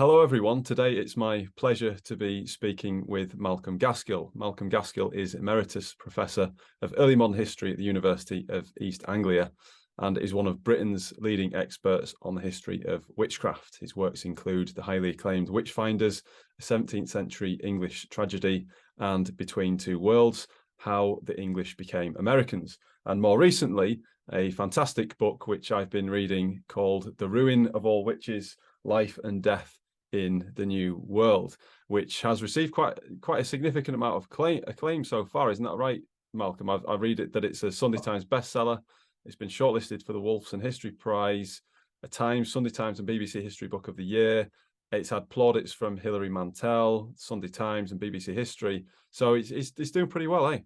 Hello, everyone. Today it's my pleasure to be speaking with Malcolm Gaskill. Malcolm Gaskill is Emeritus Professor of Early Modern History at the University of East Anglia and is one of Britain's leading experts on the history of witchcraft. His works include the highly acclaimed Witchfinders, a 17th century English tragedy, and Between Two Worlds, How the English Became Americans. And more recently, a fantastic book which I've been reading called The Ruin of All Witches, Life and Death in the New World, which has received quite a significant amount of acclaim so far. Isn't that right, Malcolm? I read it that it's a Sunday Times bestseller. It's been shortlisted for the Wolfson History Prize, a Times, Sunday Times and BBC History Book of the Year. It's had plaudits from Hilary Mantel, Sunday Times and BBC History. So it's doing pretty well, eh?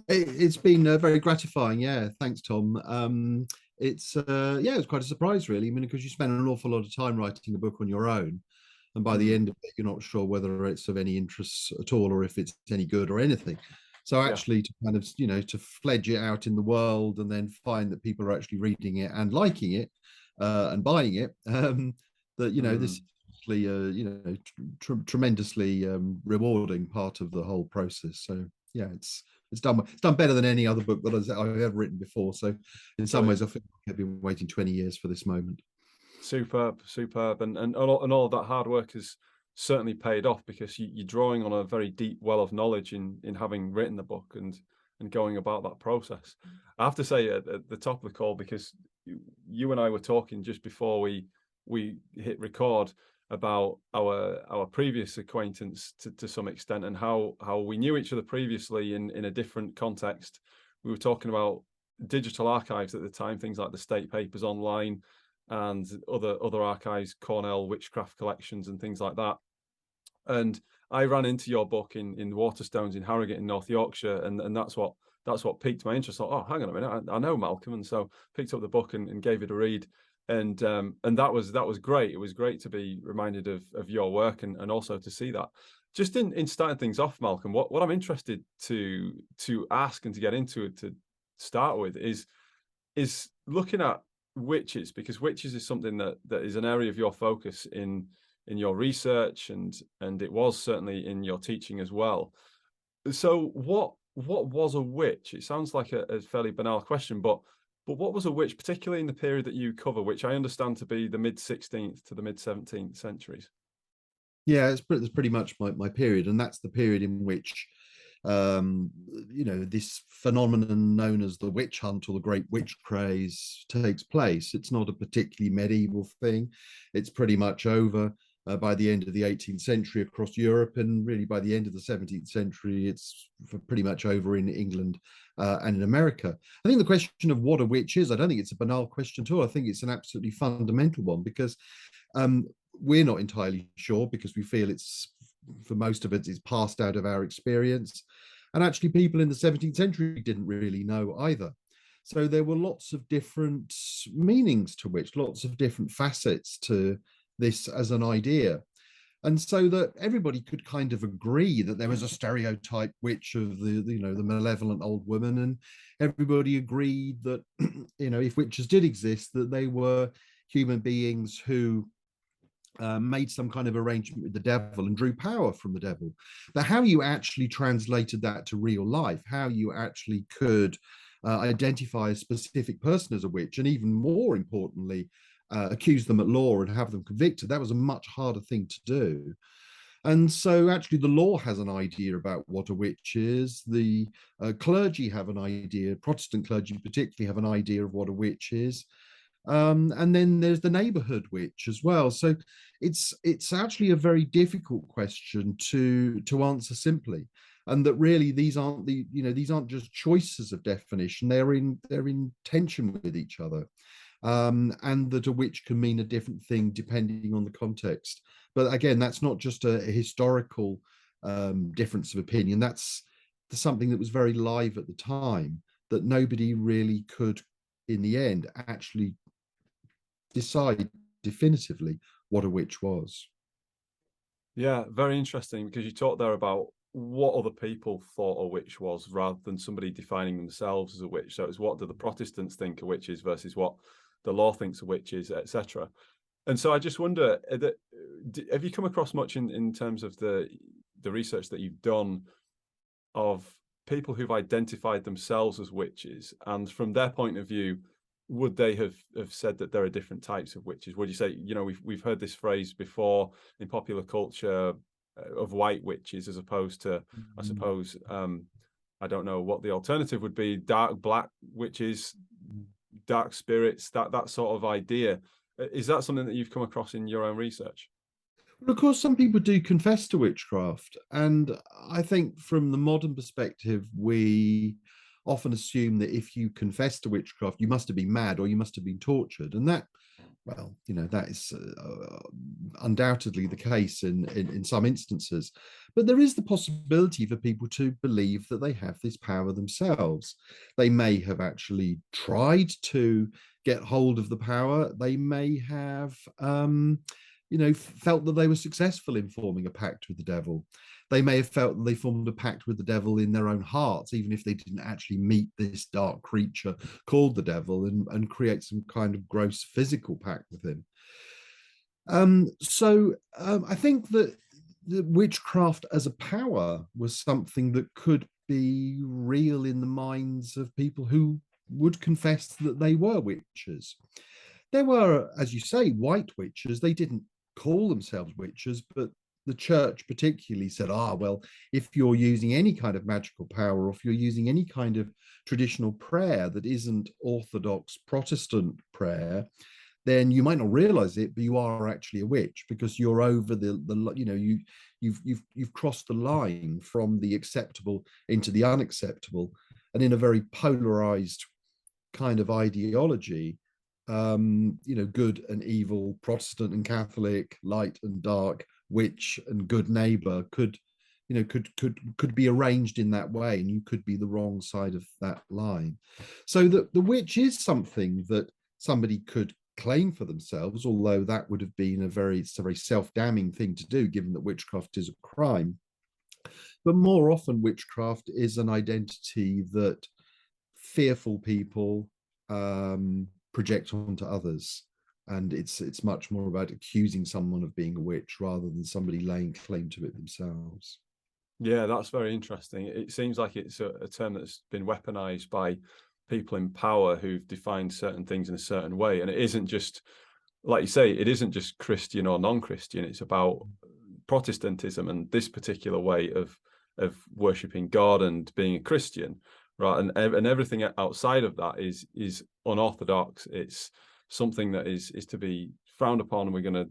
It's been very gratifying. Yeah, thanks, Tom. It's quite a surprise, really. I mean, because you spend an awful lot of time writing a book on your own, and by the end of it, you're not sure whether it's of any interest at all or if it's any good or anything. So actually, to kind of to fledge it out in the world and then find that people are actually reading it and liking it and buying it, that this is actually tremendously rewarding part of the whole process. So yeah, it's done better than any other book that I've ever written before. So in some ways, I feel like I've been waiting 20 years for this moment. Superb. And all of that hard work has certainly paid off, because you're drawing on a very deep well of knowledge in having written the book and going about that process. I have to say at the top of the call, because you and I were talking just before we hit record about our previous acquaintance to some extent, and how we knew each other previously in a different context. We were talking about digital archives at the time, things like the State Papers Online and other archives, Cornell witchcraft collections and things like that. And I ran into your book in Waterstones in Harrogate in North Yorkshire, and that's what piqued my interest. I thought, oh, hang on a minute, I know Malcolm, and so picked up the book and gave it a read. And that was great. It was great to be reminded of your work and also to see that. Just in starting things off, Malcolm, what I'm interested to ask and to get into it to start with is looking at witches, because witches is something that is an area of your focus in your research, and it was certainly in your teaching as well. So what was a witch? It sounds like a fairly banal question, but what was a witch, particularly in the period that you cover, which I understand to be the mid-16th to the mid-17th centuries? Yeah, it's pretty much my period, and that's the period in which this phenomenon known as the witch hunt or the great witch craze takes place. It's not a particularly medieval thing. It's pretty much over by the end of the 18th century across Europe, and really by the end of the 17th century, it's pretty much over in England and in America. I think the question of what a witch is, I don't think it's a banal question at all. I think it's an absolutely fundamental one, because we're not entirely sure, because we feel it's, for most of it, is passed out of our experience. And actually, people in the 17th century didn't really know either. So there were lots of different meanings to witch, lots of different facets to this as an idea. And so that everybody could kind of agree that there was a stereotype witch of the malevolent old woman, and everybody agreed that if witches did exist, that they were human beings who made some kind of arrangement with the devil and drew power from the devil. But how you actually translated that to real life, how you actually could identify a specific person as a witch, and even more importantly, accuse them at law and have them convicted, that was a much harder thing to do. And so actually the law has an idea about what a witch is. The clergy have an idea, Protestant clergy particularly have an idea of what a witch is. And then there's the neighbourhood witch as well. So it's actually a very difficult question to answer simply, and that really these aren't just choices of definition. They're in tension with each other, and that a witch can mean a different thing depending on the context. But again, that's not just a historical difference of opinion. That's something that was very live at the time, that nobody really could, in the end, actually decide definitively what a witch was. Yeah, very interesting, because you talked there about what other people thought a witch was, rather than somebody defining themselves as a witch. So it's what do the Protestants think a witch is versus what the law thinks a witch is, etc. And so I just wonder, have you come across much in terms of the research that you've done of people who've identified themselves as witches, and from their point of view, would they have said that there are different types of witches? Would you say, you know, we've heard this phrase before in popular culture of white witches, as opposed to, I suppose, I don't know what the alternative would be, dark black witches, dark spirits, that sort of idea. Is that something that you've come across in your own research? Well, of course, some people do confess to witchcraft. And I think from the modern perspective, we often assume that if you confess to witchcraft, you must have been mad or you must have been tortured. And that, well, you know, that is undoubtedly the case in some instances. But there is the possibility for people to believe that they have this power themselves. They may have actually tried to get hold of the power. They may have you know, felt that they were successful in forming a pact with the devil. They may have felt that they formed a pact with the devil in their own hearts, even if they didn't actually meet this dark creature called the devil and create some kind of gross physical pact with him. I think that the witchcraft as a power was something that could be real in the minds of people who would confess that they were witches. There were, as you say, white witches. They didn't call themselves witches, but the church particularly said, well, if you're using any kind of magical power, or if you're using any kind of traditional prayer that isn't Orthodox Protestant prayer, then you might not realize it, but you are actually a witch, because you're over the you know, you've crossed the line from the acceptable into the unacceptable. And in a very polarized kind of ideology, you know, good and evil, Protestant and Catholic, light and dark, witch and good neighbor could, you know, could be arranged in that way, and you could be the wrong side of that line. So the witch is something that somebody could claim for themselves, although that would have been it's a very self-damning thing to do, given that witchcraft is a crime. But more often, witchcraft is an identity that fearful people project onto others, and it's much more about accusing someone of being a witch rather than somebody laying claim to it themselves. Yeah, that's very interesting. It seems like it's a term that's been weaponized by people in power who've defined certain things in a certain way, and it isn't just, like you say, it isn't just Christian or non-Christian. It's about Protestantism and this particular way of worshiping God and being a Christian, right? And everything outside of that is unorthodox. It's something that is to be frowned upon, and we're going to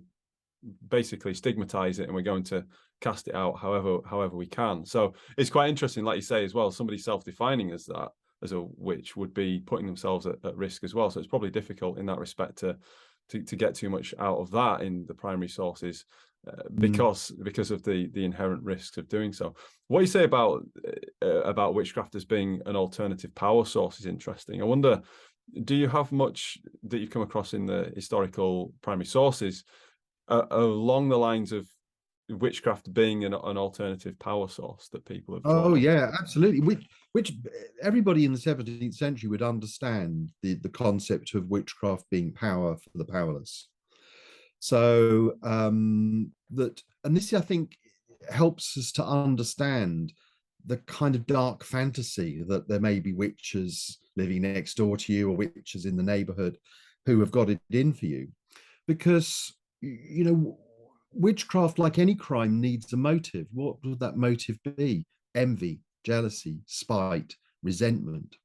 basically stigmatize it, and we're going to cast it out however we can. So it's quite interesting, like you say as well, somebody self-defining as that, as a witch, would be putting themselves at risk as well. So it's probably difficult in that respect to get too much out of that in the primary sources, because of the inherent risks of doing so. What you say about witchcraft as being an alternative power source is interesting. I wonder, do you have much that you've come across in the historical primary sources along the lines of witchcraft being an alternative power source that people have drawn? Oh yeah, absolutely. Which everybody in the 17th century would understand the concept of witchcraft being power for the powerless. So that, and this I think helps us to understand the kind of dark fantasy that there may be witches living next door to you, or witches in the neighborhood who have got it in for you. Because, you know, witchcraft, like any crime, needs a motive. What would that motive be? Envy, jealousy, spite, resentment.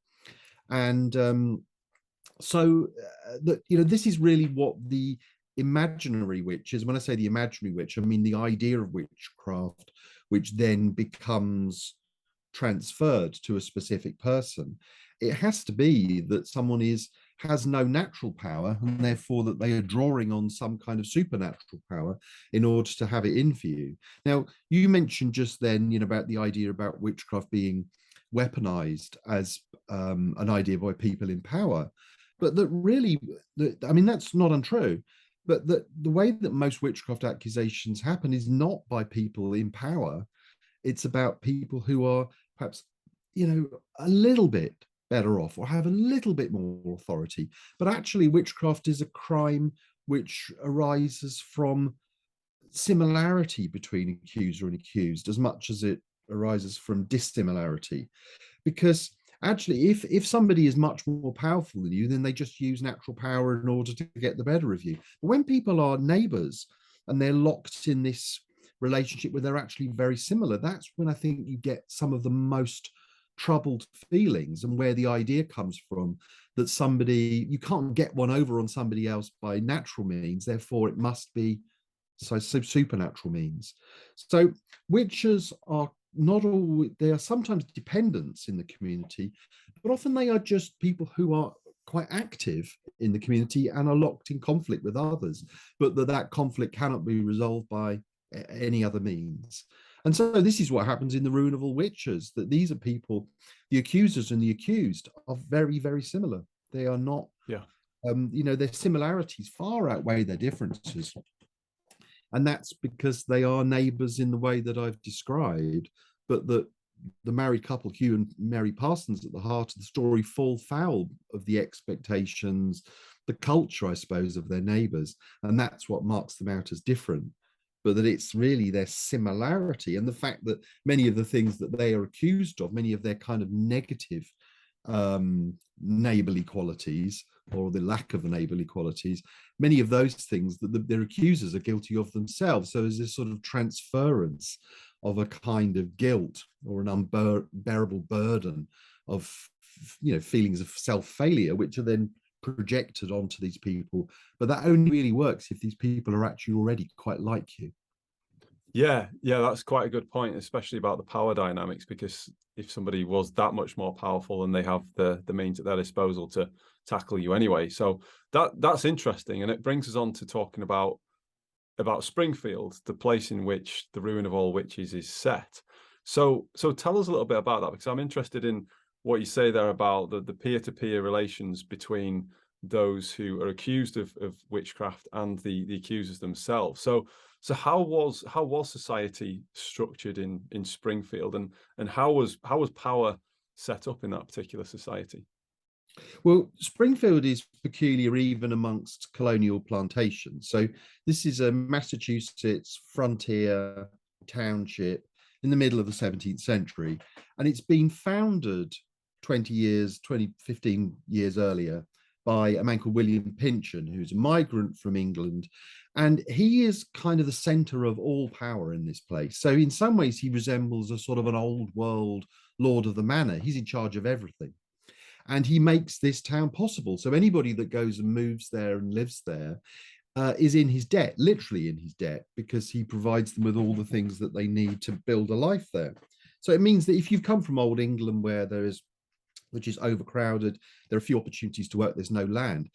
And that, you know, this is really what the imaginary witch is. When I say the imaginary witch, I mean the idea of witchcraft, which then becomes transferred to a specific person. It has to be that someone has no natural power, and therefore that they are drawing on some kind of supernatural power in order to have it in for you. Now, you mentioned just then, you know, about the idea about witchcraft being weaponized as an idea by people in power, but that really, I mean, that's not untrue. But the way that most witchcraft accusations happen is not by people in power. It's about people who are perhaps, you know, a little bit better off or have a little bit more authority. But actually, witchcraft is a crime which arises from similarity between accuser and accused as much as it arises from dissimilarity. Because actually, if somebody is much more powerful than you, then they just use natural power in order to get the better of you. But when people are neighbors and they're locked in this relationship where they're actually very similar, that's when I think you get some of the most troubled feelings, and where the idea comes from that somebody, you can't get one over on somebody else by natural means, therefore it must be so supernatural means. So witches are not all, they are sometimes dependents in the community, but often they are just people who are quite active in the community and are locked in conflict with others, but that conflict cannot be resolved by any other means. And so this is what happens in the Ruin of All Witches, that these are people, the accusers and the accused are very, very similar. They are not, their similarities far outweigh their differences. And that's because they are neighbours in the way that I've described, but that the married couple, Hugh and Mary Parsons, at the heart of the story, fall foul of the expectations, the culture, I suppose, of their neighbours. And that's what marks them out as different. But that it's really their similarity and the fact that many of the things that they are accused of, many of their kind of negative neighbourly qualities, or the lack of neighbourly qualities, many of those things that their accusers are guilty of themselves. So there's this sort of transference of a kind of guilt or an unbearable burden of, feelings of self-failure, which are then projected onto these people. But that only really works if these people are actually already quite like you. Yeah, that's quite a good point, especially about the power dynamics, because if somebody was that much more powerful, and they have the means at their disposal to tackle you anyway. So that's interesting, and it brings us on to talking about Springfield, the place in which the Ruin of All Witches is set. So tell us a little bit about that, because I'm interested in what you say there about the peer-to-peer relations between those who are accused of witchcraft and the accusers themselves. So how was society structured in Springfield, and how was power set up in that particular society? Well, Springfield is peculiar even amongst colonial plantations. So this is a Massachusetts frontier township in the middle of the 17th century, and it's been founded 15 years earlier by a man called William Pynchon, who's a migrant from England. And he is kind of the center of all power in this place. So in some ways, he resembles a sort of an old world lord of the manor. He's in charge of everything. And he makes this town possible. So anybody that goes and moves there and lives there is in his debt, literally in his debt, because he provides them with all the things that they need to build a life there. So it means that if you've come from old England, which is overcrowded, there are few opportunities to work, there's no land,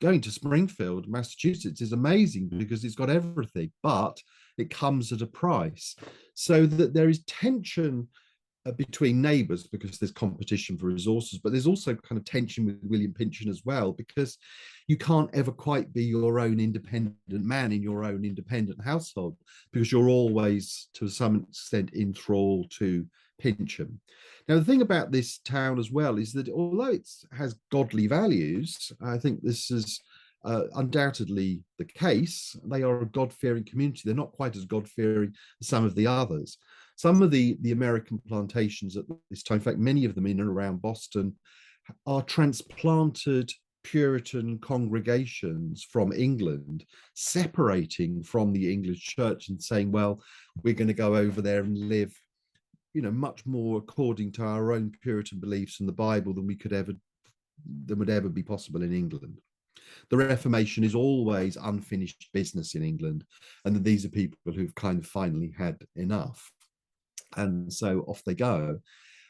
going to Springfield, Massachusetts is amazing because it's got everything, but it comes at a price. So that there is tension between neighbours because there's competition for resources, but there's also kind of tension with William Pynchon as well, because you can't ever quite be your own independent man in your own independent household, because you're always to some extent in thrall to Pynchon. Now, the thing about this town as well is that although it has godly values, I think this is undoubtedly the case, they are a God-fearing community. They're not quite as God-fearing as some of the others. Some of the American plantations at this time, in fact, many of them in and around Boston, are transplanted Puritan congregations from England, separating from the English church and saying, well, we're going to go over there and live, much more according to our own Puritan beliefs and the Bible than would ever be possible in England. The Reformation is always unfinished business in England, and that these are people who've kind of finally had enough. And so off they go.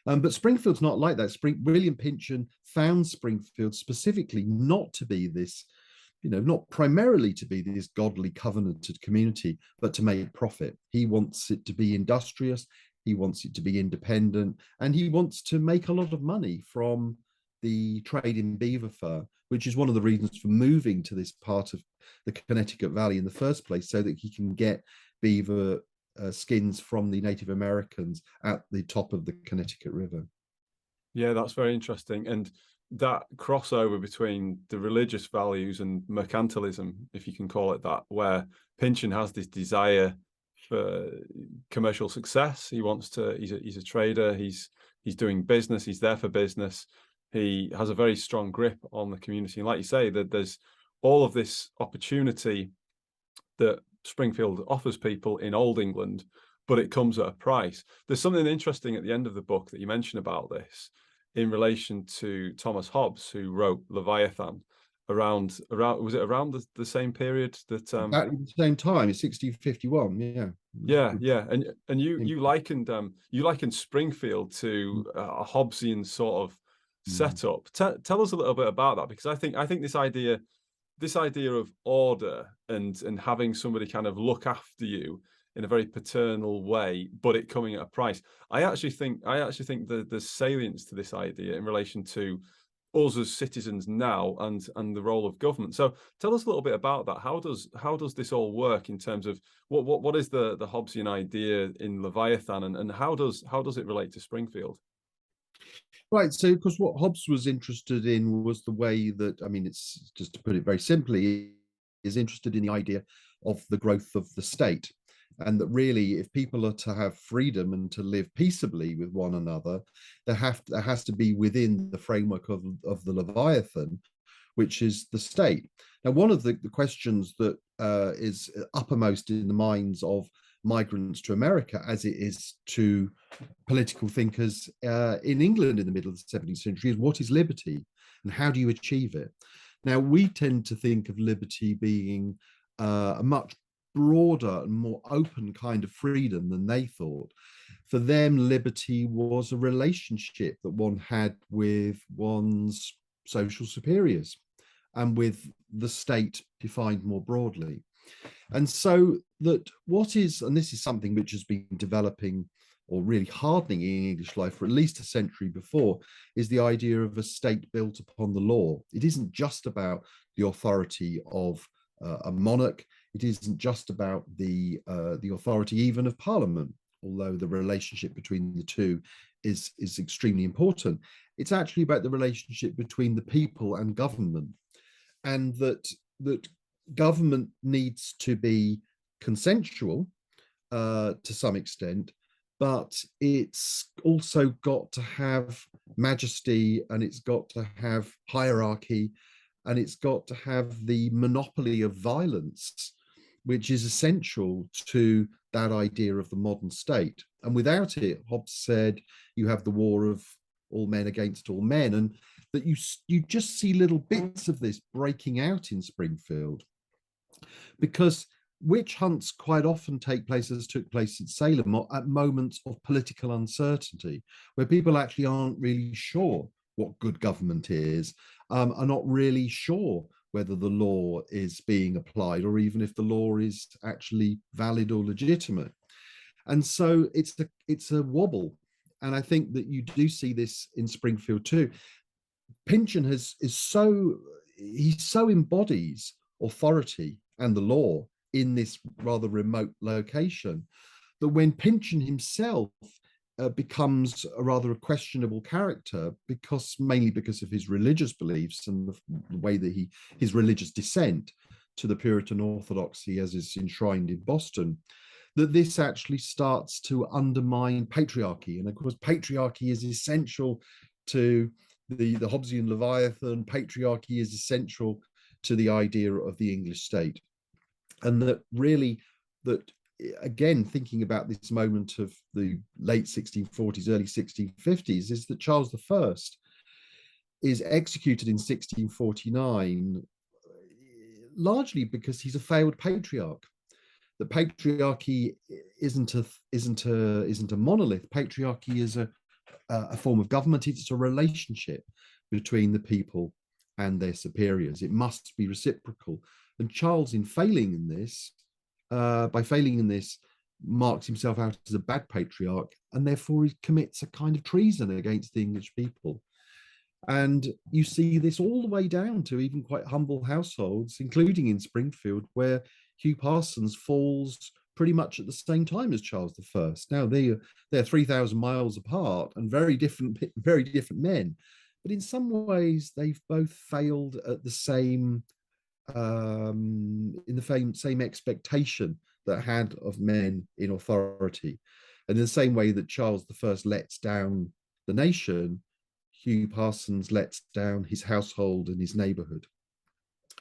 But Springfield's not like that. William Pynchon found Springfield specifically not to be this, not primarily to be this godly covenanted community, but to make profit. He wants it to be industrious, he wants it to be independent, and he wants to make a lot of money from the trade in beaver fur, which is one of the reasons for moving to this part of the Connecticut Valley in the first place, so that he can get beaver skins from the Native Americans at the top of the Connecticut River. Yeah, that's very interesting. And that crossover between the religious values and mercantilism, if you can call it that, where Pynchon has this desire for commercial success. He wants to. He's a trader. He's doing business. He's there for business. He has a very strong grip on the community, and like you say, that there's all of this opportunity that Springfield offers people in Old England, but it comes at a price. There's something interesting at the end of the book that you mention about this in relation to Thomas Hobbes, who wrote Leviathan around was it around the same period that At the same time, it's 1651. yeah, and you likened Springfield to a Hobbesian sort of setup. Tell us a little bit about that, because I think this idea of order and having somebody kind of look after you in a very paternal way, but it coming at a price. I actually think there's salience to this idea in relation to us as citizens now and the role of government. So tell us a little bit about that. How does this all work in terms of what is the Hobbesian idea in Leviathan, and how does it relate to Springfield? Right. So, because what Hobbes was interested in was the way that, I mean, it's just to put it very simply, is interested in the idea of the growth of the state. And that really, if people are to have freedom and to live peaceably with one another, there has to be within the framework of the Leviathan, which is the state. Now, one of the questions that is uppermost in the minds of migrants to America, as it is to political thinkers in England in the middle of the 17th century, is what is liberty and how do you achieve it? Now, we tend to think of liberty being a much broader and more open kind of freedom than they thought. For them, liberty was a relationship that one had with one's social superiors and with the state defined more broadly. And so that what is, and this is something which has been developing or really hardening in English life for at least a century before, is the idea of a state built upon the law. It isn't just about the authority of a monarch. It isn't just about the authority even of Parliament, although the relationship between the two is extremely important. It's actually about the relationship between the people and government, and that government needs to be consensual to some extent, but it's also got to have majesty, and it's got to have hierarchy, and it's got to have the monopoly of violence, which is essential to that idea of the modern state. And without it, Hobbes said, you have the war of all men against all men, and that you just see little bits of this breaking out in Springfield, because witch hunts quite often take place, as took place in Salem, at moments of political uncertainty, where people actually aren't really sure what good government is, are not really sure whether the law is being applied, or even if the law is actually valid or legitimate. And so it's a wobble. And I think that you do see this in Springfield too. Pynchon he so embodies authority and the law in this rather remote location, that when Pynchon himself becomes a rather questionable character, mainly because of his religious beliefs and the way that his religious descent to the Puritan orthodoxy as is enshrined in Boston, that this actually starts to undermine patriarchy. And of course, patriarchy is essential to the Hobbesian Leviathan. Patriarchy is essential to the idea of the English state. And that really, that again, thinking about this moment of the late 1640s, early 1650s, is that Charles I is executed in 1649 largely because he's a failed patriarch. The patriarchy isn't a monolith. Patriarchy is a form of government. It's a relationship between the people and their superiors. It must be reciprocal. And Charles, by failing in this, marks himself out as a bad patriarch, and therefore he commits a kind of treason against the English people. And you see this all the way down to even quite humble households, including in Springfield, where Hugh Parsons falls pretty much at the same time as Charles I. Now they're 3,000 miles apart and very different men, but in some ways they've both failed at the same in the same expectation that had of men in authority. And in the same way that Charles I lets down the nation, Hugh Parsons lets down his household and his neighborhood,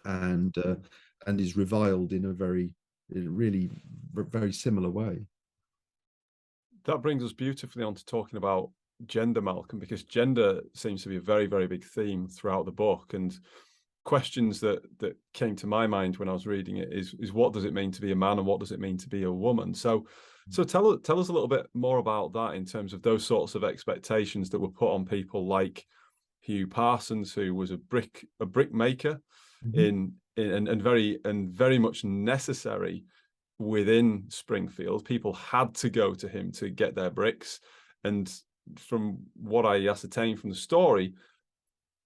and is reviled in a really very similar way. That brings us beautifully on to talking about gender, Malcolm, because gender seems to be a very, very big theme throughout the book. And questions that came to my mind when I was reading it is what does it mean to be a man and what does it mean to be a woman? So tell us a little bit more about that in terms of those sorts of expectations that were put on people like Hugh Parsons, who was a brick maker and very much necessary within Springfield. People had to go to him to get their bricks, and from what I ascertained from the story,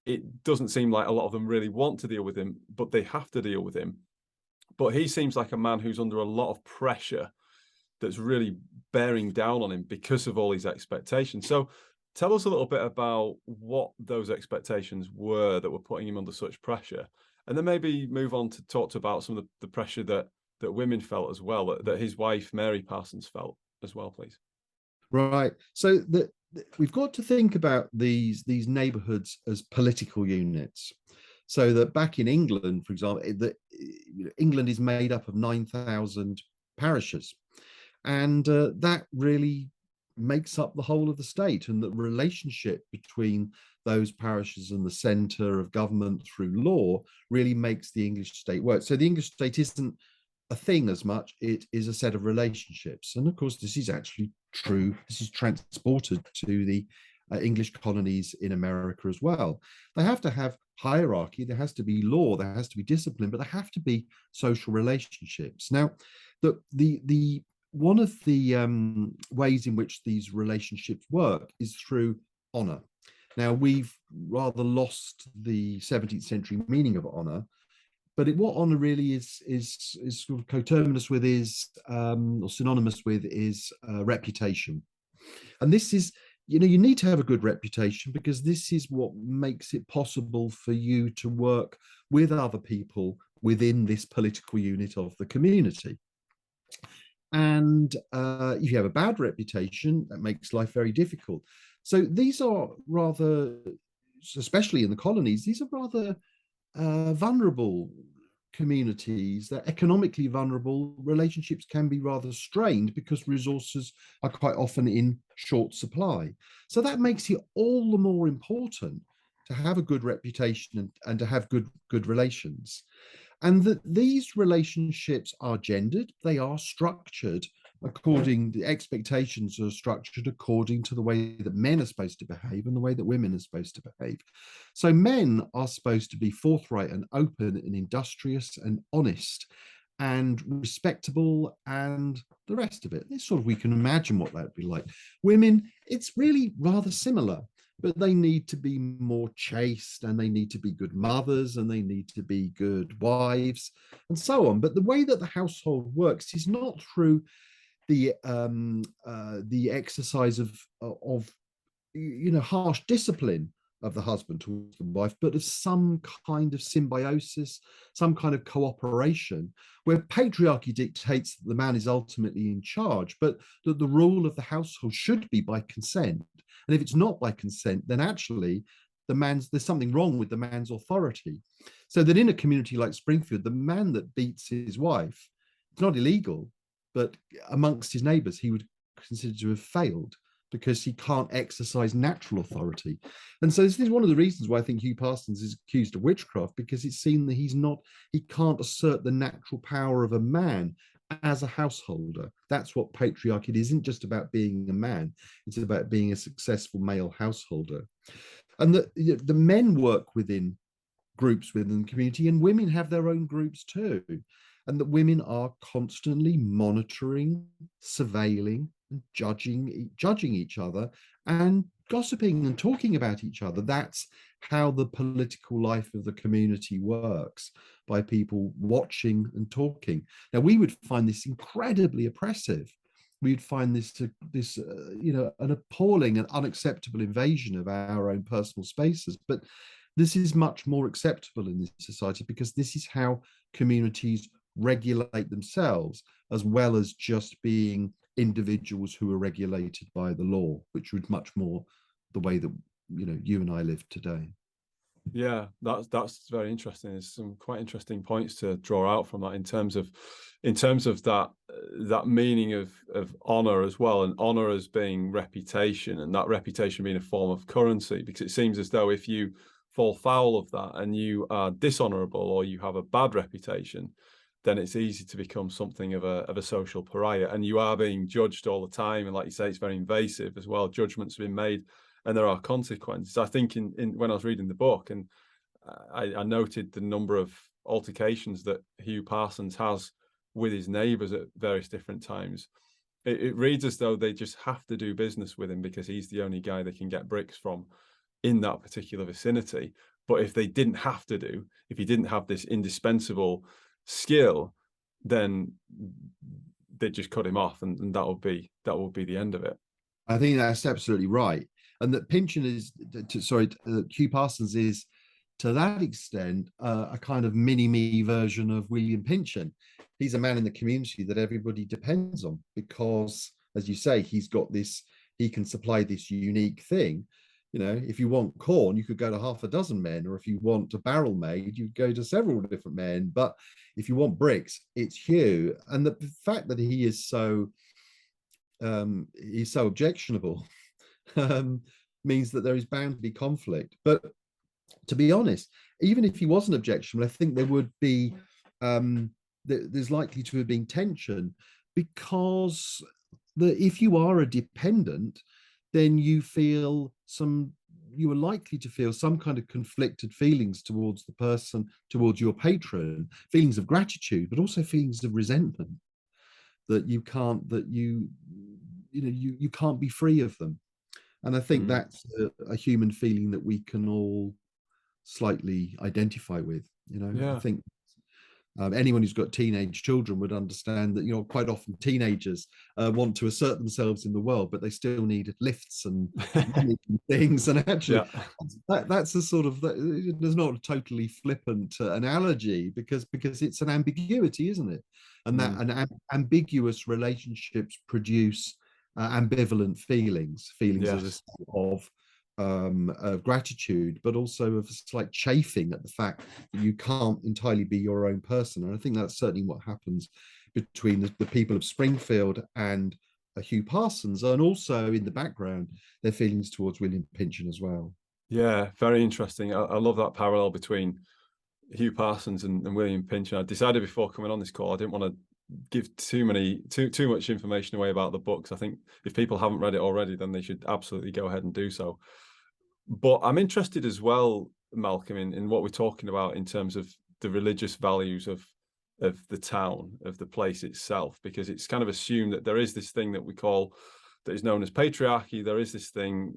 it doesn't seem like a lot of them really want to deal with him, but they have to deal with him. But he seems like a man who's under a lot of pressure that's really bearing down on him because of all these expectations. So tell us a little bit about what those expectations were that were putting him under such pressure, and then maybe move on to talk about some of the pressure that women felt as well, that his wife, Mary Parsons, felt as well, please. Right. So we've got to think about these neighborhoods as political units. So that back in England, for example, England is made up of 9,000 parishes, and that really makes up the whole of the state. And the relationship between those parishes and the centre of government through law really makes the English state work. So the English state isn't a thing as much, it is a set of relationships. And of course, this is actually true. This is transported to the English colonies in America as well. They have to have hierarchy, there has to be law, there has to be discipline, but there have to be social relationships. Now, the one of the ways in which these relationships work is through honor. Now, we've rather lost the 17th century meaning of honor, but what honor really is sort of coterminous with or synonymous with is reputation. And this is, you need to have a good reputation because this is what makes it possible for you to work with other people within this political unit of the community. And if you have a bad reputation, that makes life very difficult. So these are rather, especially in the colonies, these are rather vulnerable communities. They're economically vulnerable. Relationships can be rather strained because resources are quite often in short supply. So that makes it all the more important to have a good reputation and to have good relations. And that these relationships are gendered, they are structured the expectations are structured according to the way that men are supposed to behave and the way that women are supposed to behave. So men are supposed to be forthright and open and industrious and honest and respectable and the rest of it. It's sort of, we can imagine what that'd be like. Women, it's really rather similar, but they need to be more chaste and they need to be good mothers and they need to be good wives and so on. But the way that the household works is not through the exercise of harsh discipline of the husband towards the wife, but of some kind of symbiosis, some kind of cooperation, where patriarchy dictates that the man is ultimately in charge, but that the rule of the household should be by consent. And if it's not by consent, then actually there's something wrong with the man's authority. So that in a community like Springfield, the man that beats his wife, it's not illegal, but amongst his neighbors, he would consider to have failed because he can't exercise natural authority. And so this is one of the reasons why I think Hugh Parsons is accused of witchcraft, because it's seen that he can't assert the natural power of a man as a householder. That's what patriarchy is. It isn't just about being a man, it's about being a successful male householder. And the men work within groups within the community, and women have their own groups too. And that women are constantly monitoring, surveilling, and judging each other and gossiping and talking about each other. That's how the political life of the community works, by people watching and talking. Now, we would find this incredibly oppressive. we'd find this an appalling and unacceptable invasion of our own personal spaces. But this is much more acceptable in this society because this is how communities regulate themselves, as well as just being individuals who are regulated by the law, which was much more the way that you and I live today. Yeah, that's very interesting. There's some quite interesting points to draw out from that in terms of that meaning of honor as well, and honor as being reputation, and that reputation being a form of currency. Because it seems as though if you fall foul of that and you are dishonorable or you have a bad reputation, then it's easy to become something of a social pariah, and you are being judged all the time. And like you say, it's very invasive as well. Judgments have been made, and there are consequences. I think in when I was reading the book, and I noted the number of altercations that Hugh Parsons has with his neighbours at various different times. It reads as though they just have to do business with him because he's the only guy they can get bricks from in that particular vicinity. But if they didn't have to if he didn't have this indispensable skill, then they'd just cut him off, and that would be the end of it. I think that's absolutely right. And that Pynchon Hugh Parsons is, to that extent, a kind of mini-me version of William Pynchon. He's a man in the community that everybody depends on because, as you say, he can supply this unique thing. If you want corn, you could go to half a dozen men, or if you want a barrel made, you'd go to several different men. But if you want bricks, it's Hugh. And the fact that he's so objectionable means that there is bound to be conflict. But to be honest, even if he wasn't objectionable, I think there would be there's likely to have been tension, because if you are a dependent, then you are likely to feel some kind of conflicted feelings towards the person, towards your patron, feelings of gratitude, but also feelings of resentment that you can't be free of them. And I think that's a human feeling that we can all slightly identify with. I think anyone who's got teenage children would understand that quite often teenagers want to assert themselves in the world, but they still need lifts and things. And actually, that's a sort of there's not a totally flippant analogy because it's an ambiguity, isn't it? And that ambiguous relationships produce ambivalent feelings of gratitude, but also of a slight chafing at the fact that you can't entirely be your own person. And I think that's certainly what happens between the people of Springfield and Hugh Parsons, and also in the background, their feelings towards William Pynchon as well. Yeah, very interesting. I love that parallel between Hugh Parsons and William Pynchon. I decided before coming on this call I didn't want to give too much information away about the books. I think if people haven't read it already, then they should absolutely go ahead and do so. But I'm interested as well, Malcolm, in what we're talking about in terms of the religious values of the town, of the place itself, because it's kind of assumed that there is this thing that we call, that is known as patriarchy. There is this thing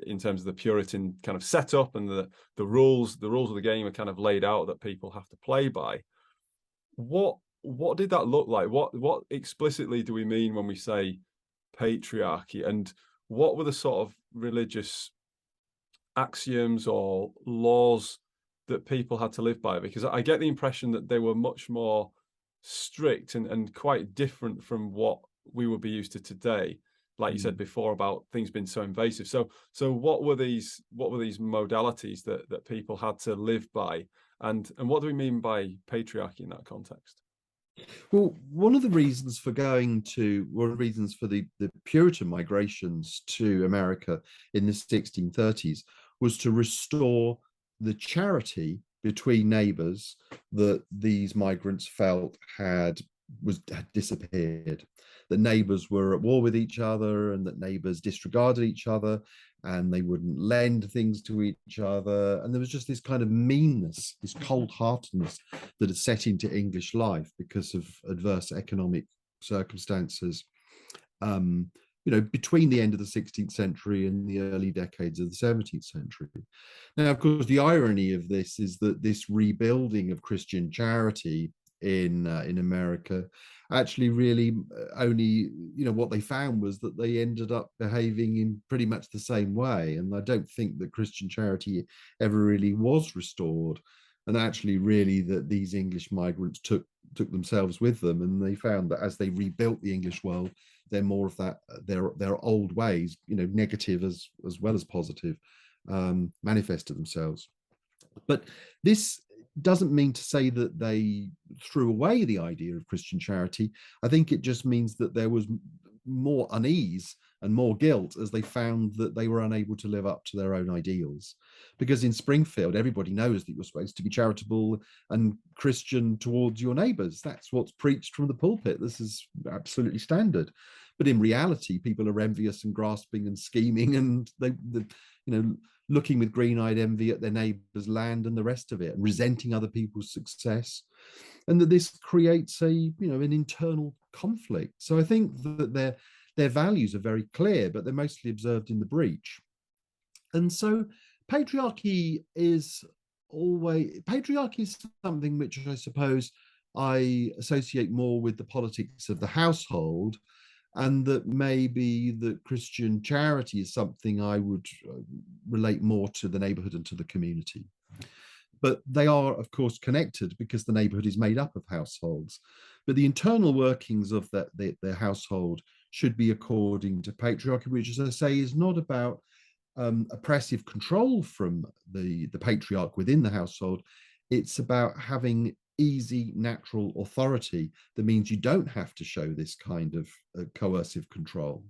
in terms of the Puritan kind of setup, and the rules of the game are kind of laid out that people have to play by. What did that look like? What explicitly do we mean when we say patriarchy, and what were the sort of religious axioms or laws that people had to live by? Because I get the impression that they were much more strict and quite different from what we would be used to today. Like you said before about things being so invasive. So what were these modalities that people had to live by, and what do we mean by patriarchy in that context? Well, one of the reasons for the Puritan migrations to America in the 1630s was to restore the charity between neighbors that these migrants felt had disappeared. That neighbors were at war with each other, and that neighbors disregarded each other, and they wouldn't lend things to each other. And there was just this kind of meanness, this cold-heartedness that had set into English life because of adverse economic circumstances, between the end of the 16th century and the early decades of the 17th century. Now, of course, the irony of this is that this rebuilding of Christian charity in America actually really only, what they found was that they ended up behaving in pretty much the same way. And I don't think that Christian charity ever really was restored. And actually, really, that these English migrants took themselves with them, and they found that as they rebuilt the English world, they're more of that their old ways, negative as well as positive, manifested themselves. But this doesn't mean to say that they threw away the idea of Christian charity. I think it just means that there was more unease and more guilt as they found that they were unable to live up to their own ideals. Because in Springfield, everybody knows that you're supposed to be charitable and Christian towards your neighbors. That's what's preached from the pulpit. This is absolutely standard. But in reality, people are envious and grasping and scheming, and looking with green-eyed envy at their neighbor's land and the rest of it, and resenting other people's success. And that this creates an internal conflict. So I think that their values are very clear, but they're mostly observed in the breach. And so patriarchy is something which I suppose I associate more with the politics of the household, and that maybe that Christian charity is something I would relate more to the neighborhood and to the community. But they are, of course, connected because the neighborhood is made up of households. But the internal workings of their household should be according to patriarchy, which, as I say, is not about oppressive control from the patriarch within the household. It's about having easy, natural authority that means you don't have to show this kind of coercive control.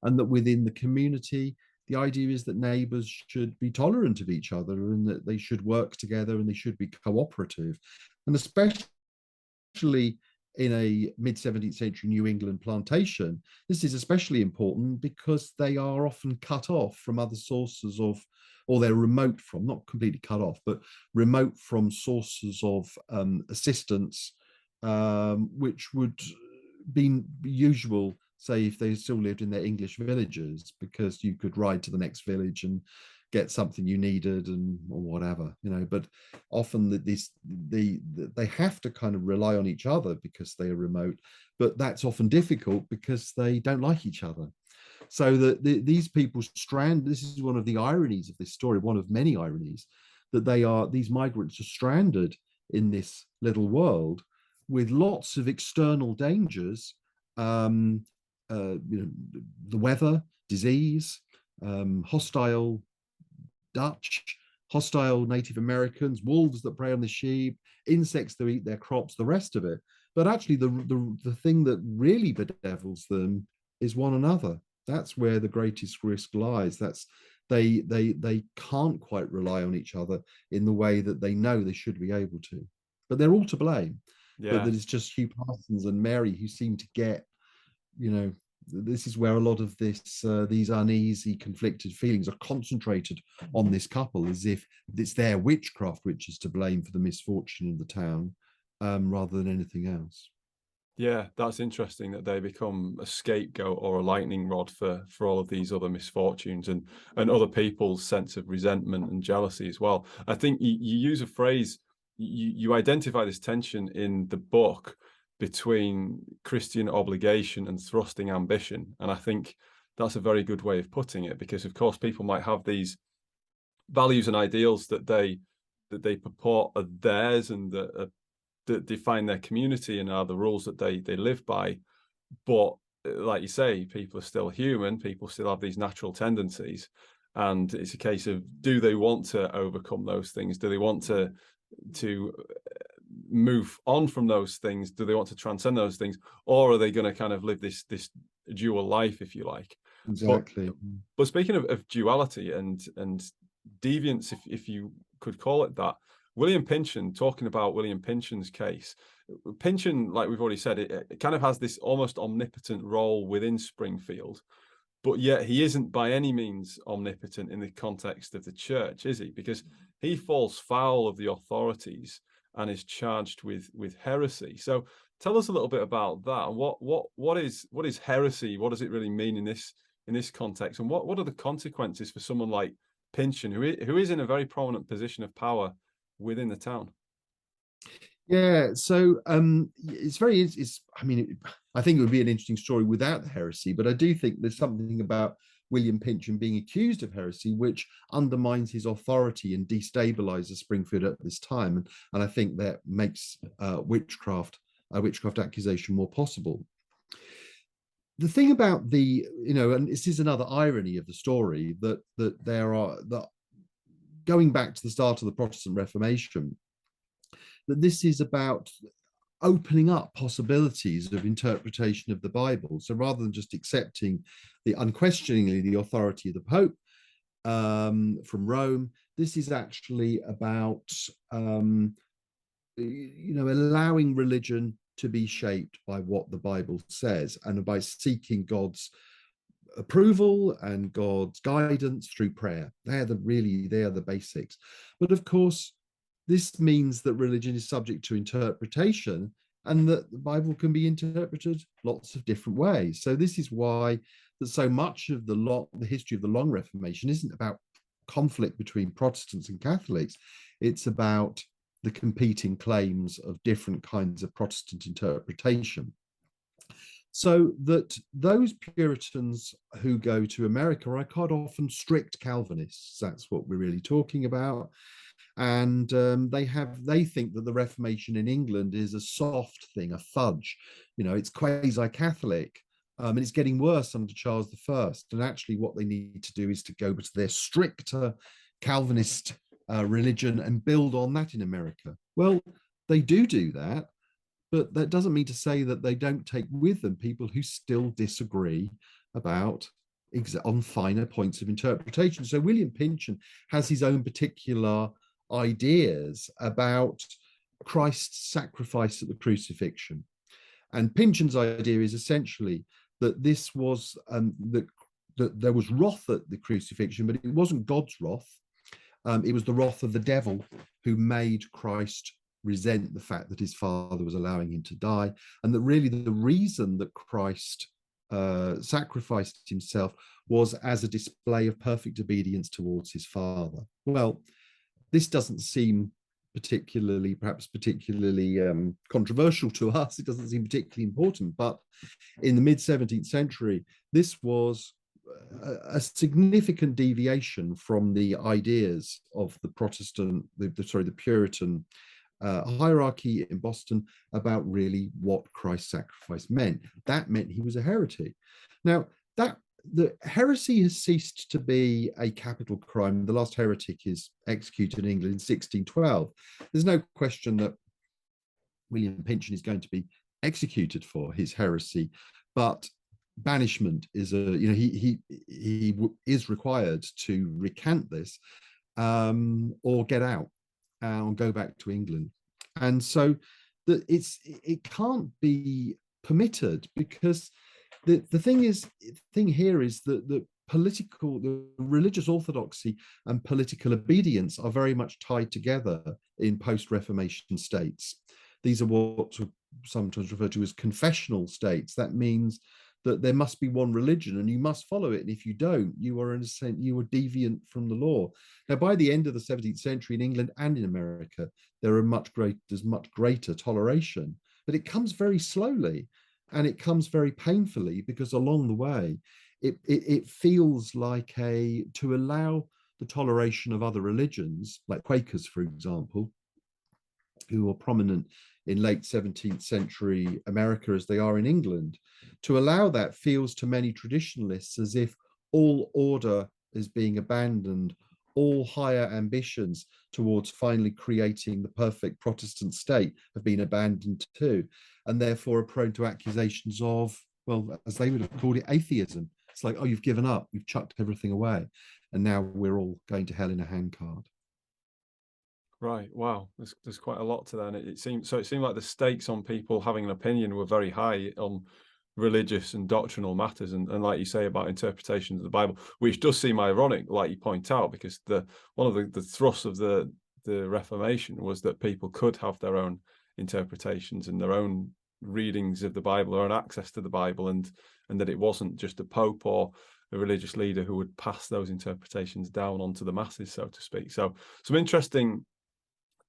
And that within the community, the idea is that neighbors should be tolerant of each other, and that they should work together, and they should be cooperative. And especially in a mid-17th century New England plantation, this is especially important because they are often cut off from other sources of, or they're remote from, not completely cut off, but remote from sources of assistance, which would be usual, say, if they still lived in their English villages, because you could ride to the next village and get something you needed, or whatever, but often they have to kind of rely on each other because they are remote, but that's often difficult because they don't like each other. So that these people this is one of the ironies of this story, one of many ironies, that these migrants are stranded in this little world with lots of external dangers, the weather, disease, hostile Dutch, hostile Native Americans, wolves that prey on the sheep, insects that eat their crops, the rest of it. But actually, the thing that really bedevils them is one another. That's where the greatest risk lies. That's they can't quite rely on each other in the way that they know they should be able to. But they're all to blame. Yeah. But that it's just Hugh Parsons and Mary who seem to get, this is where a lot of these uneasy, conflicted feelings are concentrated on this couple, as if it's their witchcraft which is to blame for the misfortune of the town, rather than anything else. Yeah, that's interesting that they become a scapegoat or a lightning rod for all of these other misfortunes and other people's sense of resentment and jealousy as well. I think you use a phrase, you identify this tension in the book between Christian obligation and thrusting ambition. And I think that's a very good way of putting it, because of course people might have these values and ideals that they purport are theirs and that define their community and are the rules that they live by. But like you say, people are still human, people still have these natural tendencies. And it's a case of, do they want to overcome those things? Do they want to move on from those things? Do they want to transcend those things, or are they going to kind of live this dual life, if you like? Exactly. But speaking of duality and deviance, if you could call it that, William Pynchon, talking about William Pynchon's case, Pynchon, like we've already said, it kind of has this almost omnipotent role within Springfield, but yet he isn't by any means omnipotent in the context of the church, is he? Because he falls foul of the authorities and is charged with heresy. So tell us a little bit about that. What is heresy? What does it really mean in this context? And what are the consequences for someone like Pynchon, who is in a very prominent position of power within the town? Yeah, so it's very it's I mean I think it would be an interesting story without the heresy, but I do think there's something about William Pynchon being accused of heresy which undermines his authority and destabilizes Springfield at this time, and I think that makes witchcraft a witchcraft accusation more possible. The thing about the, and this is another irony of the story, that there are that going back to the start of the Protestant Reformation, that this is about opening up possibilities of interpretation of the Bible. So rather than just accepting unquestioningly the authority of the Pope from Rome, this is actually about allowing religion to be shaped by what the Bible says, and by seeking God's approval and God's guidance through prayer. They are the basics. But of course, this means that religion is subject to interpretation, and that the Bible can be interpreted lots of different ways. So this is why that so much of the history of the long Reformation isn't about conflict between Protestants and Catholics. It's about the competing claims of different kinds of Protestant interpretation. So that those Puritans who go to America are quite often strict Calvinists. That's what we're really talking about. And they think that the Reformation in England is a soft thing, a fudge. It's quasi-Catholic. And it's getting worse under Charles I. And actually what they need to do is to go to their stricter Calvinist religion and build on that in America. Well, they do that, but that doesn't mean to say that they don't take with them people who still disagree on finer points of interpretation. So William Pynchon has his own particular ideas about Christ's sacrifice at the crucifixion. And Pynchon's idea is essentially that this was that there was wrath at the crucifixion, but it wasn't God's wrath. It was the wrath of the devil who made Christ resent the fact that his Father was allowing him to die, and that really the reason that Christ sacrificed himself was as a display of perfect obedience towards his Father. Well, this doesn't seem perhaps particularly controversial to us. It doesn't seem particularly important, but in the mid-17th century, this was a significant deviation from the ideas of the the Puritan hierarchy in Boston about really what Christ's sacrifice meant. That meant he was a heretic. Now, the heresy has ceased to be a capital crime. The last heretic is executed in England in 1612. There's no question that William Pynchon is going to be executed for his heresy, but banishment is he is required to recant this or get out and go back to England. And so it can't be permitted, because the thing here is that the religious orthodoxy and political obedience are very much tied together in post-Reformation states. These are what are sometimes referred to as confessional states. That means that there must be one religion and you must follow it. And if you don't, you are deviant from the law. Now, by the end of the 17th century in England and in America, there's much greater toleration, but it comes very slowly and it comes very painfully, because along the way, it feels like to allow the toleration of other religions, like Quakers, for example, who are prominent in late 17th century America as they are in England, to allow that feels to many traditionalists as if all order is being abandoned, all higher ambitions towards finally creating the perfect Protestant state have been abandoned too, and therefore are prone to accusations of, well, as they would have called it, atheism. It's like, oh, you've given up, you've chucked everything away, and now we're all going to hell in a handcart. Right. Wow. There's quite a lot to that. And it seemed like the stakes on people having an opinion were very high on religious and doctrinal matters, and like you say about interpretations of the Bible, which does seem ironic, like you point out, because one of the thrusts of the Reformation was that people could have their own interpretations and their own readings of the Bible, their own access to the Bible, and that it wasn't just a pope or a religious leader who would pass those interpretations down onto the masses, so to speak. So some interesting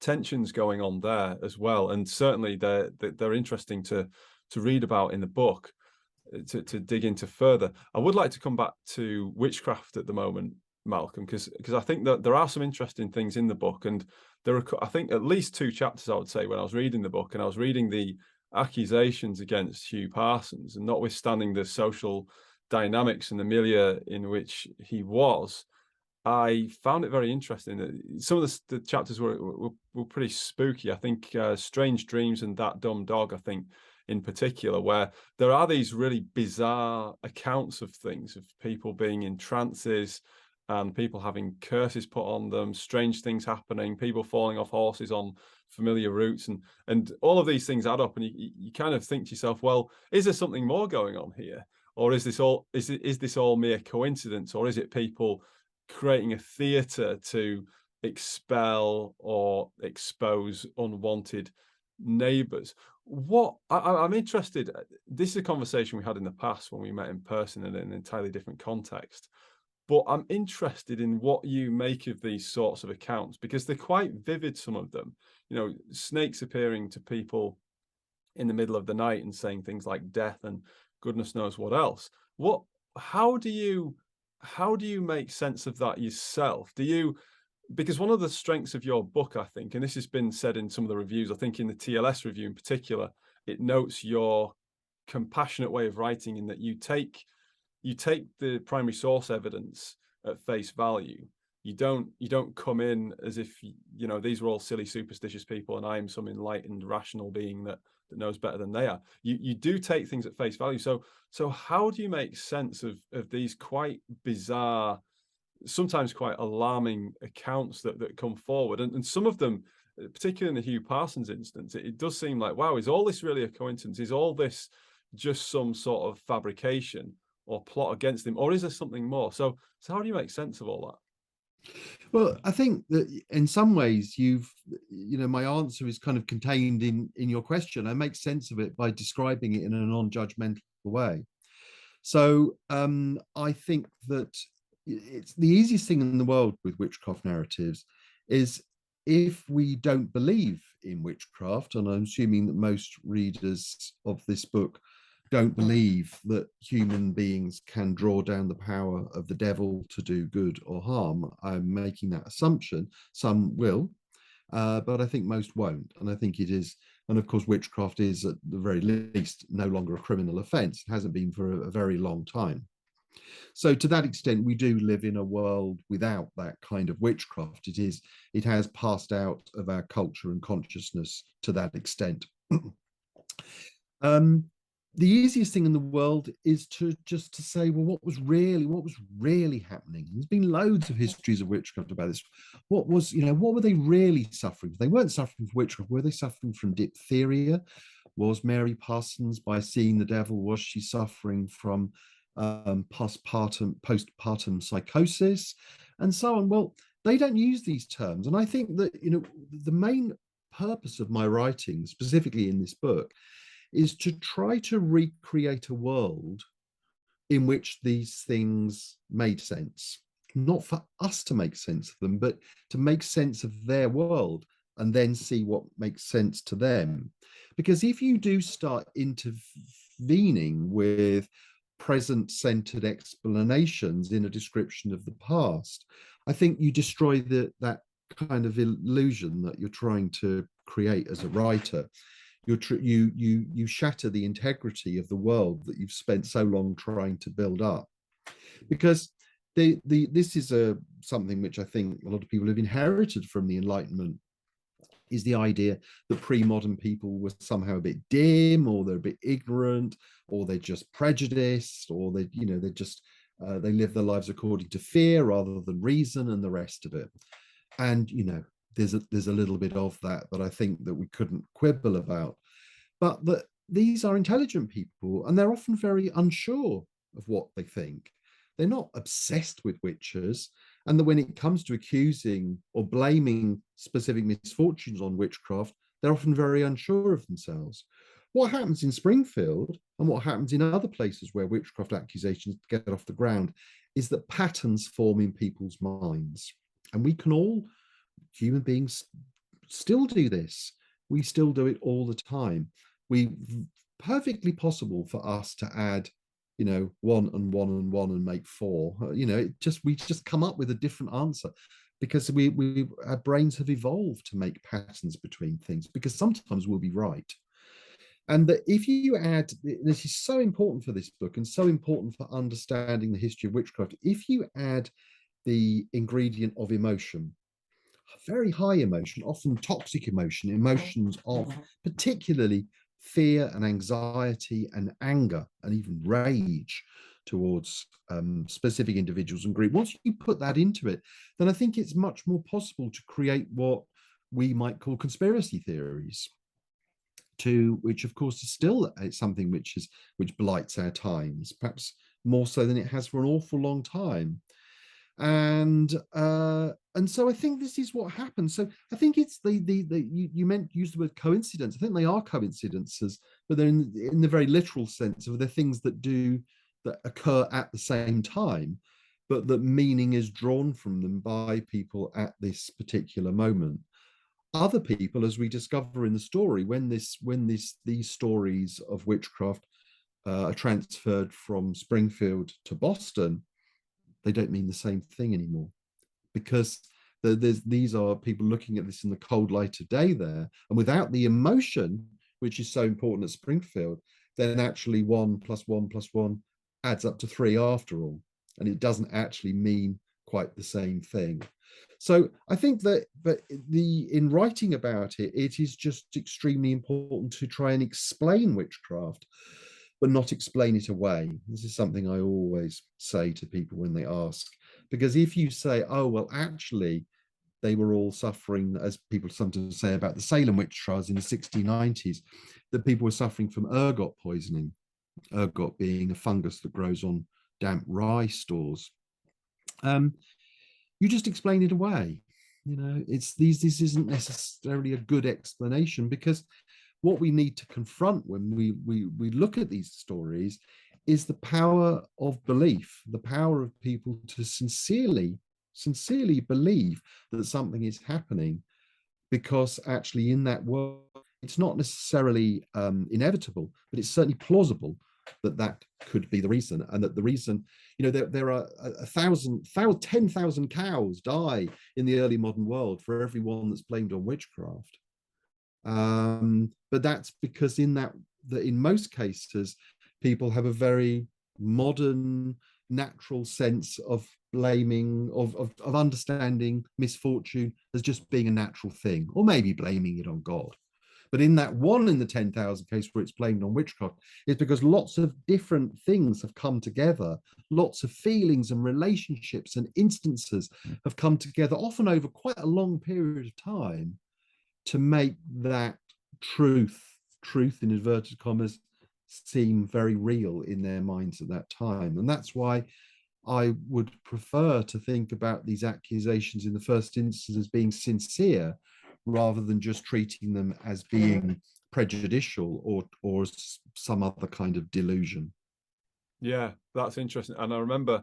tensions going on there as well, and certainly they're interesting to read about in the book, to dig into further. I would like to come back to witchcraft at the moment, Malcolm, because I think that there are some interesting things in the book, and there are, I think, at least 2 chapters, I would say, when I was reading the book and I was reading the accusations against Hugh Parsons, and notwithstanding the social dynamics and the milieu in which he was, I found it very interesting. Some of the chapters were pretty spooky. I think Strange Dreams and That Dumb Dog, I think, in particular, where there are these really bizarre accounts of things, of people being in trances and people having curses put on them, strange things happening, people falling off horses on familiar routes, and all of these things add up, and you kind of think to yourself, well, is there something more going on here? Or is this all mere coincidence, or is it people creating a theatre to expel or expose unwanted neighbours? I'm interested. This is a conversation we had in the past when we met in person in an entirely different context. But I'm interested in what you make of these sorts of accounts, because they're quite vivid, some of them. You know, snakes appearing to people in the middle of the night and saying things like death and goodness knows what else. How do you make sense of that yourself? Because one of the strengths of your book, I think, and this has been said in some of the reviews, I think in the TLS review in particular, it notes your compassionate way of writing, in that you take the primary source evidence at face value. You don't come in as if, you know, these were all silly, superstitious people and I am some enlightened, rational being that knows better than they are. You do take things at face value. So how do you make sense of these quite bizarre, sometimes quite alarming accounts that come forward? And some of them, particularly in the Hugh Parsons instance, it does seem like, wow, is all this really a coincidence? Is all this just some sort of fabrication or plot against him, or is there something more? So how do you make sense of all that? Well, I think that in some ways my answer is kind of contained in your question. I make sense of it by describing it in a non-judgmental way. So I think that it's the easiest thing in the world with witchcraft narratives is, if we don't believe in witchcraft, and I'm assuming that most readers of this book don't believe that human beings can draw down the power of the devil to do good or harm. I'm making that assumption. Some will, but I think most won't. And I think it is, and of course, witchcraft is at the very least no longer a criminal offence. It hasn't been for a very long time. So to that extent, we do live in a world without that kind of witchcraft. It has passed out of our culture and consciousness to that extent. The easiest thing in the world is to say, well, what was really happening? There's been loads of histories of witchcraft about this. What were they really suffering? They weren't suffering from witchcraft. Were they suffering from diphtheria? Was Mary Parsons, by seeing the devil, was she suffering from postpartum psychosis and so on? Well, they don't use these terms. And I think that, the main purpose of my writing, specifically in this book, is to try to recreate a world in which these things made sense, not for us to make sense of them, but to make sense of their world and then see what makes sense to them. Because if you do start intervening with present-centered explanations in a description of the past, I think you destroy that kind of illusion that you're trying to create as a writer. You shatter the integrity of the world that you've spent so long trying to build up, because this is something which I think a lot of people have inherited from the Enlightenment, is the idea that pre-modern people were somehow a bit dim, or they're a bit ignorant, or they're just prejudiced, or they live their lives according to fear rather than reason, and the rest of it. And there's a little bit of that I think that we couldn't quibble about, but that these are intelligent people, and they're often very unsure of what they think. They're not obsessed with witches, and that when it comes to accusing or blaming specific misfortunes on witchcraft, they're often very unsure of themselves. What happens in Springfield, and what happens in other places where witchcraft accusations get off the ground, is that patterns form in people's minds, and we can all, human beings, still do this. We still do it all the time. We perfectly possible for us to add, you know, one and one and one and make four. You know, we just come up with a different answer because our brains have evolved to make patterns between things, because sometimes we'll be right. And that if you add, this is so important for this book and so important for understanding the history of witchcraft, if you add the ingredient of emotion, very high emotion, often toxic emotion, emotions of particularly fear and anxiety and anger and even rage towards specific individuals and groups. Once you put that into it, then I think it's much more possible to create what we might call conspiracy theories, to which of course is still something which blights our times, perhaps more so than it has for an awful long time. And so I think this is what happens. So I think it's you used the word coincidence. I think they are coincidences, but they're in the very literal sense of they're things that occur at the same time, but that meaning is drawn from them by people at this particular moment. Other people, as we discover in the story, when these stories of witchcraft are transferred from Springfield to Boston, they don't mean the same thing anymore, because these are people looking at this in the cold light of day there, and without the emotion, which is so important at Springfield, then actually 1 + 1 + 1 adds up to 3 after all, and it doesn't actually mean quite the same thing. So I think that, but in writing about it, it is just extremely important to try and explain witchcraft, but not explain it away. This is something I always say to people when they ask, because if you say, oh, well, actually, they were all suffering, as people sometimes say about the Salem witch trials in the 1690s, that people were suffering from ergot poisoning, ergot being a fungus that grows on damp rye stores. You just explain it away. You know, this isn't necessarily a good explanation, because what we need to confront when we look at these stories is the power of belief, the power of people to sincerely believe that something is happening, because actually in that world, it's not necessarily inevitable, but it's certainly plausible that could be the reason, and that the reason, you know, there are 10,000 cows die in the early modern world for every one that's blamed on witchcraft. But that's because in most cases, people have a very modern, natural sense of blaming, of understanding misfortune as just being a natural thing, or maybe blaming it on God. But in that 1 in the 10,000 case where it's blamed on witchcraft, it's because lots of different things have come together. Lots of feelings and relationships and instances have come together, often over quite a long period of time, to make that truth in inverted commas seem very real in their minds at that time. And that's why I would prefer to think about these accusations in the first instance as being sincere, rather than just treating them as being prejudicial or some other kind of delusion. Yeah, that's interesting. And I remember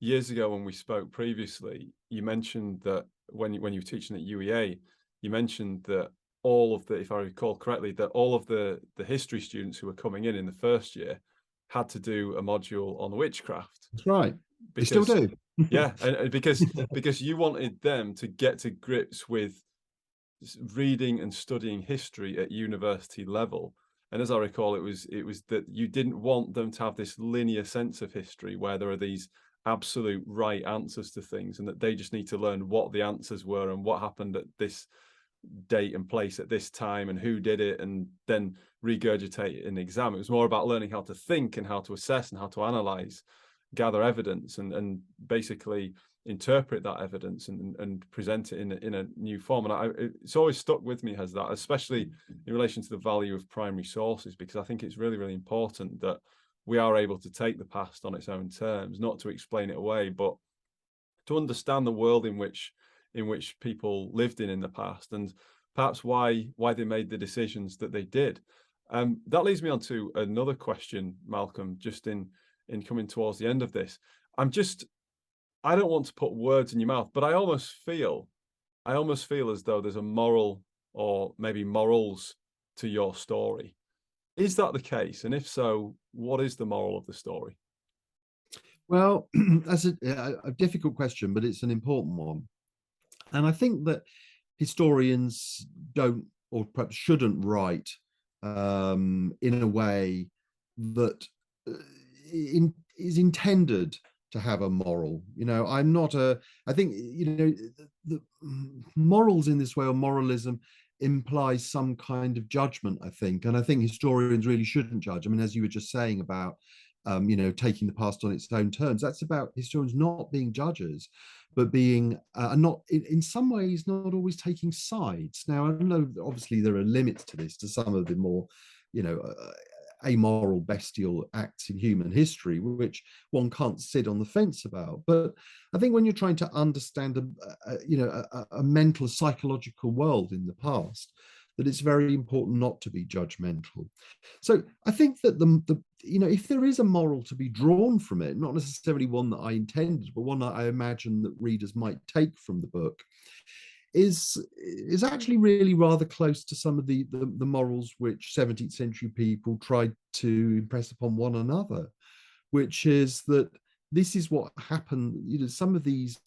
years ago when we spoke previously, you mentioned that when you were teaching at UEA, you mentioned that all of the, if I recall correctly, that all of the history students who were coming in the first year had to do a module on witchcraft. That's right. Because, they still do. Yeah, and because you wanted them to get to grips with reading and studying history at university level. And as I recall, it was that you didn't want them to have this linear sense of history where there are these absolute right answers to things, and that they just need to learn what the answers were and what happened at this date and place at this time and who did it, and then regurgitate it in the exam. It was more about learning how to think and how to assess and how to analyze, gather evidence, and basically interpret that evidence and present it in a new form. And it's always stuck with me as that, especially in relation to the value of primary sources, because I think it's really, really important that we are able to take the past on its own terms, not to explain it away, but to understand the world in which people lived in the past, and perhaps why they made the decisions that they did. That leads me on to another question, Malcolm, just in coming towards the end of this. I don't want to put words in your mouth, but I almost feel as though there's a moral or maybe morals to your story. Is that the case? And if so, what is the moral of the story? Well, that's a difficult question, but it's an important one. And I think that historians don't, or perhaps shouldn't, write in a way that is intended to have a moral. I'm not a, I think, the morals in this way, or moralism, implies some kind of judgment, I think. And I think historians really shouldn't judge. I mean, as you were just saying about, taking the past on its own terms, that's about historians not being judges, but being, not, in some ways, not always taking sides. Now, I know obviously there are limits to this, to some of the more, amoral, bestial acts in human history, which one can't sit on the fence about. But I think when you're trying to understand a mental, psychological world in the past, that it's very important not to be judgmental. So I think that if there is a moral to be drawn from it, not necessarily one that I intended, but one that I imagine that readers might take from the book, is actually really rather close to some of the morals which 17th century people tried to impress upon one another, which is that this is what happened. Some of these,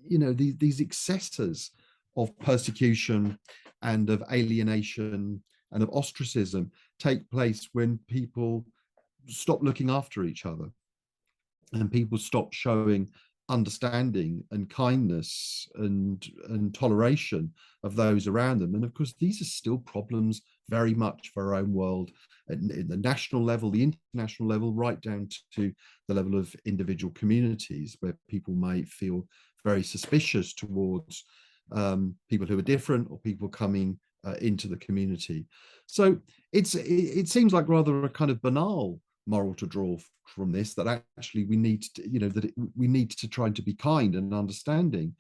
these excesses of persecution and of alienation and of ostracism take place when people stop looking after each other, and people stop showing understanding and kindness and toleration of those around them. And of course, these are still problems very much for our own world, at the national level, the international level, right down to the level of individual communities, where people might feel very suspicious towards people who are different, or people coming into the community. So it seems like rather a kind of banal moral to draw from this, that actually we need to, we need to try to be kind and understanding.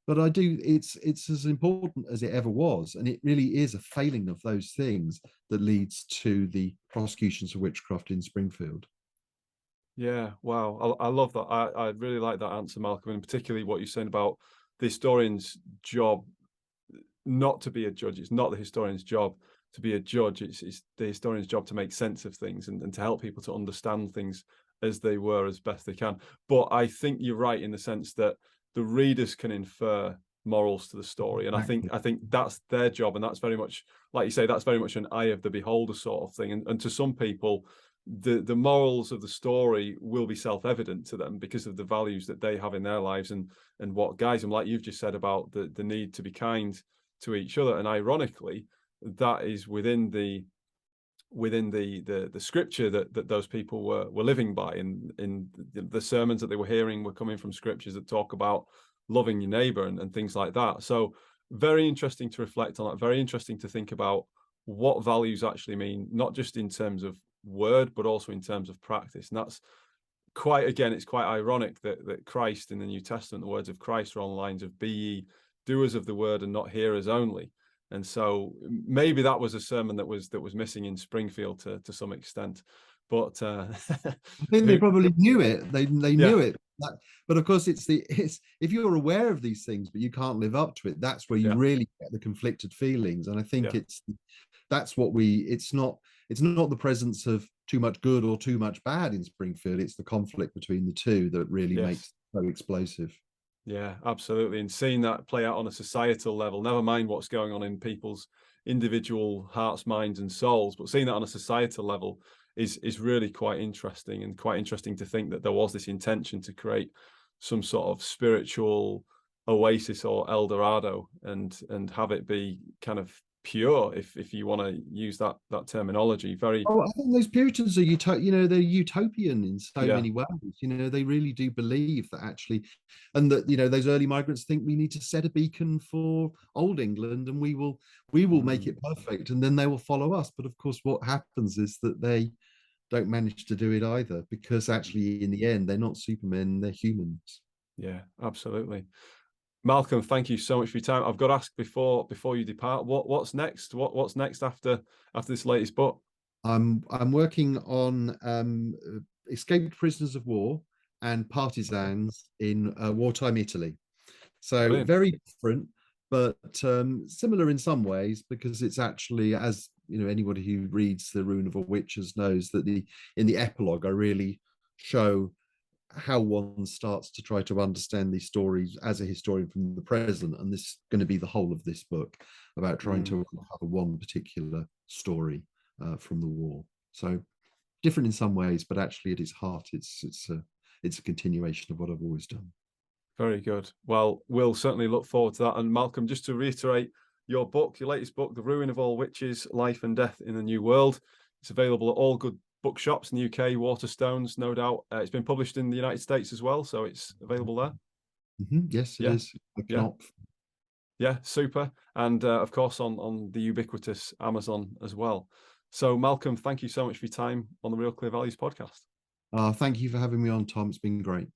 But it's as important as it ever was, and it really is a failing of those things that leads to the prosecutions of witchcraft in Springfield. Yeah, wow, I love that. I really like that answer, Malcolm, and particularly what you're saying about the historian's job not to be a judge. It's not the historian's job to be a judge. It's the historian's job to make sense of things, and to help people to understand things as they were, as best they can. But I think you're right in the sense that the readers can infer morals to the story, and I think that's their job, and that's very much, like you say, that's very much an eye of the beholder sort of thing. And to some people, the morals of the story will be self-evident to them because of the values that they have in their lives, and what guides them, like you've just said about the need to be kind to each other. And ironically, that is within the scripture that those people were living by, in the sermons that they were hearing were coming from scriptures that talk about loving your neighbor and things like that. So very interesting to reflect on that, very interesting to think about what values actually mean, not just in terms of word, but also in terms of practice. And that's quite, again, it's quite ironic that Christ in the New Testament, the words of Christ are on the lines of, be ye doers of the word and not hearers only. And so maybe that was a sermon that was missing in Springfield to some extent. But I think they probably knew it. They yeah, knew it. But of course, it's if you're aware of these things, but you can't live up to it, that's where you yeah, really get the conflicted feelings. And I think yeah, that's what it's not the presence of too much good or too much bad in Springfield. It's the conflict between the two that really makes yes. it so explosive. Yeah, absolutely. And seeing that play out on a societal level, never mind what's going on in people's individual hearts, minds, and souls, but seeing that on a societal level is really quite interesting, and quite interesting to think that there was this intention to create some sort of spiritual oasis or El Dorado, and have it be kind of pure, if you want to use that terminology. Very, Oh, I think those Puritans are they're utopian in so yeah, many ways. They really do believe that actually, and that those early migrants think we need to set a beacon for old England, and we will make it perfect, and then they will follow us. But of course, what happens is that they don't manage to do it either, because actually, in the end, they're not supermen; they're humans. yeah, absolutely. Malcolm, thank you so much for your time. I've got to ask before you depart, what's next? What's next after this latest book? I'm working on escaped prisoners of war and Okay, partisans in wartime Italy. So brilliant. very different, but similar in some ways, because it's actually, as anybody who reads The Rune of All Witches knows, that in the epilogue I really show how one starts to try to understand these stories as a historian from the present, and this is going to be the whole of this book, about trying to uncover one particular story from the war. So different in some ways, but actually at its heart it's a continuation of what I've always done. Very good. Well, we'll certainly look forward to that. And Malcolm, just to reiterate, your latest book, The Ruin of All Witches, Life and Death in the New World, it's available at all good bookshops in the UK, Waterstones, no doubt. It's been published in the United States as well, so it's available there. Yes, it is. Yeah, super. And of course on the ubiquitous Amazon as well. So Malcolm, thank you so much for your time on the Real Clear Values podcast. Thank you for having me on, Tom. It's been great.